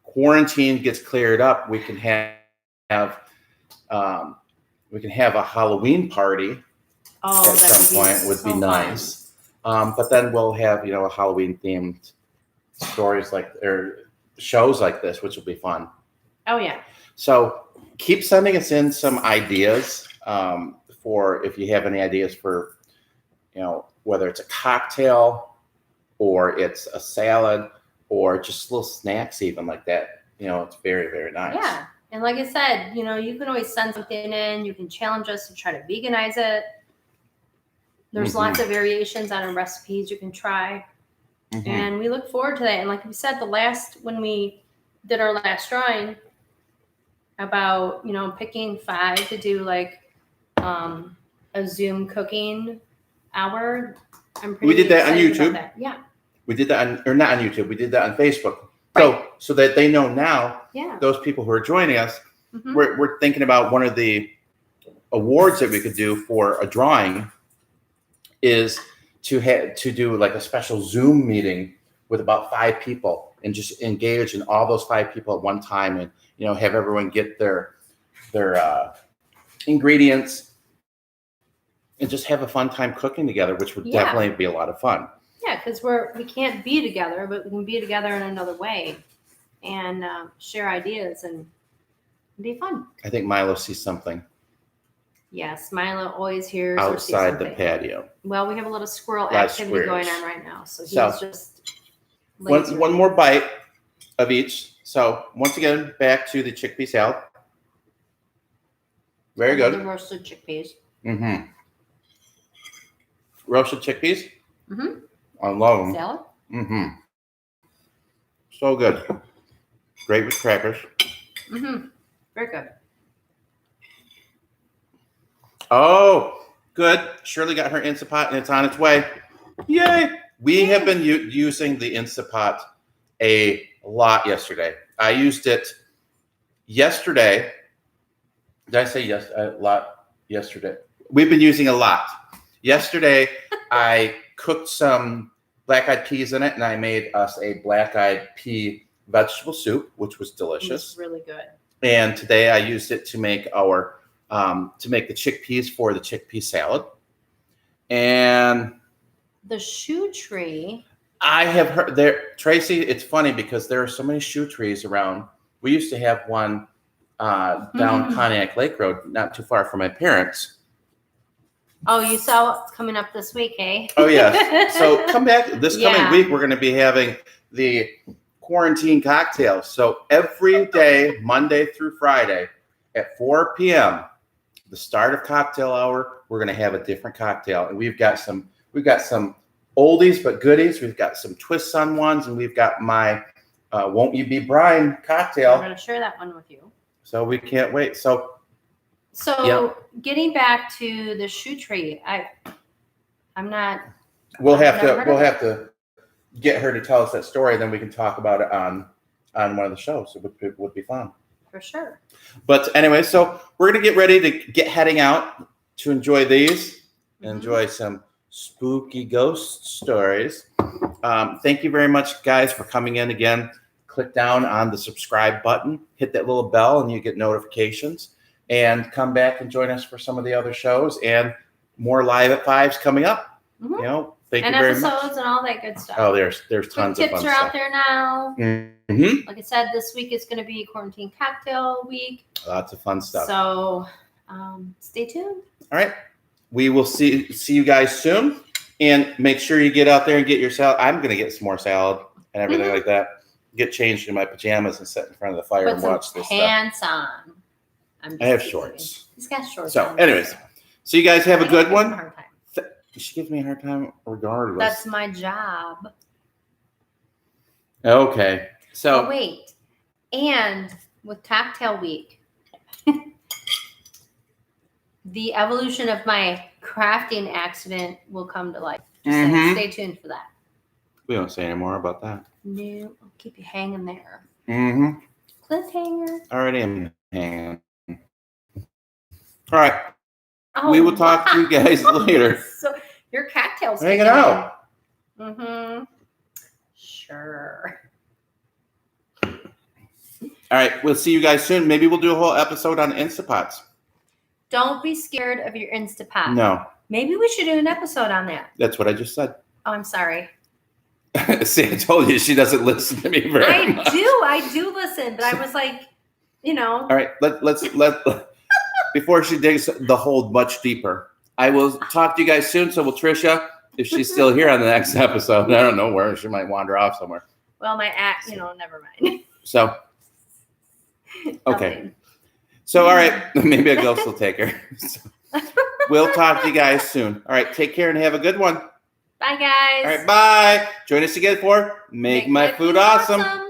quarantine gets cleared up, we can have a Halloween party at some point. Would be nice. But then we'll have, you know, a Halloween themed stories or shows like this, which will be fun. Oh yeah. So keep sending us in some ideas for if you have any ideas for, whether it's a cocktail or it's a salad or just little snacks even like that. It's very, very nice. Yeah. And like I said, you can always send something in. You can challenge us to try to veganize it. There's lots of variations on our recipes you can try. Mm-hmm. And we look forward to that. And like we said, when we did our last drawing about, picking 5 to do like a Zoom cooking hour. We did that on YouTube. That. Yeah. We did that or not on YouTube. We did that on Facebook. Right. So that they know now, those people who are joining us, we're thinking about one of the awards that we could do for a drawing is to do like a special Zoom meeting with about 5 people and just engage in all those 5 people at one time and, have everyone get their ingredients and just have a fun time cooking together, which would definitely be a lot of fun. Yeah, because we can't be together, but we can be together in another way and share ideas and be fun. I think Milo sees something. Yes, Milo always hears outside or sees the patio. Well, we have a little squirrel activity going on right now, so he's just one more bite of each. So once again, back to the chickpea salad. Very good. The roasted chickpeas. Mm-hmm. Roasted chickpeas. Mm-hmm. I love them. Salad. Mm-hmm. So good. Great with crackers. Mm-hmm. Very good. Oh, good. Shirley got her Instapot and it's on its way. Yay! We have been using the Instapot a lot yesterday. I used it yesterday. Did I say yes? A lot yesterday. We've been using a lot. Yesterday, I cooked some black-eyed peas in it, and I made us a black-eyed pea vegetable soup, which was delicious. It's really good. And today, I used it to make the chickpeas for the chickpea salad. And the shoe tree. I have heard there, Tracy. It's funny because there are so many shoe trees around. We used to have one down Pontiac Lake Road, not too far from my parents. Oh, you saw what's coming up this week, eh? Oh, yes. So come back this coming week. We're going to be having the quarantine cocktails. So every day, Monday through Friday at 4 p.m., the start of cocktail hour, we're going to have a different cocktail. And we've got some oldies but goodies. We've got some twists on ones, and we've got my Won't You Be Brine cocktail. I'm going to share that one with you. So we can't wait. So getting back to the shoe tree, I'm not. We'll have to get her to tell us that story, and then we can talk about it on one of the shows. It would be fun. For sure. But anyway, so we're gonna get ready to get heading out to enjoy these, enjoy some spooky ghost stories. Thank you very much, guys, for coming in again. Click down on the subscribe button, hit that little bell, and you get notifications. And come back and join us for some of the other shows and more Live at Fives coming up. Mm-hmm. Thank you very much. And episodes and all that good stuff. Oh, there's tons of fun tips are stuff. out there now. Mm-hmm. Like I said, this week is going to be quarantine cocktail week. Lots of fun stuff. So stay tuned. All right. We will see you guys soon. And make sure you get out there and get your salad. I'm going to get some more salad and everything like that. Get changed in my pajamas and sit in front of the fire and watch this stuff. Pants on. I have shorts. He's got shorts on. So, anyways, so you guys have a good one. She gives me a hard time regardless. That's my job. Okay. So. Oh, wait. And with cocktail week, the evolution of my crafting accident will come to life. Just stay tuned for that. We don't say any more about that. No, I'll keep you hanging there. Mm-hmm. Cliffhanger. Already am hanging. All right. Oh, we will talk to you guys later. So your cocktails. Hang it out. Mm-hmm. Sure. All right. We'll see you guys soon. Maybe we'll do a whole episode on Instapots. Don't be scared of your Instapot. No. Maybe we should do an episode on that. That's what I just said. Oh, I'm sorry. See, I told you she doesn't listen to me very much. I do listen, but I was like, All right, let's before she digs the hole much deeper. I will talk to you guys soon. So will Tricia, if she's still here on the next episode. I don't know where she might wander off somewhere. well, my act, never mind. So okay. So all right, maybe a ghost will take her. So, we'll talk to you guys soon. All right, take care and have a good one. Bye, guys. All right, bye. Join us again for Make My Food Awesome.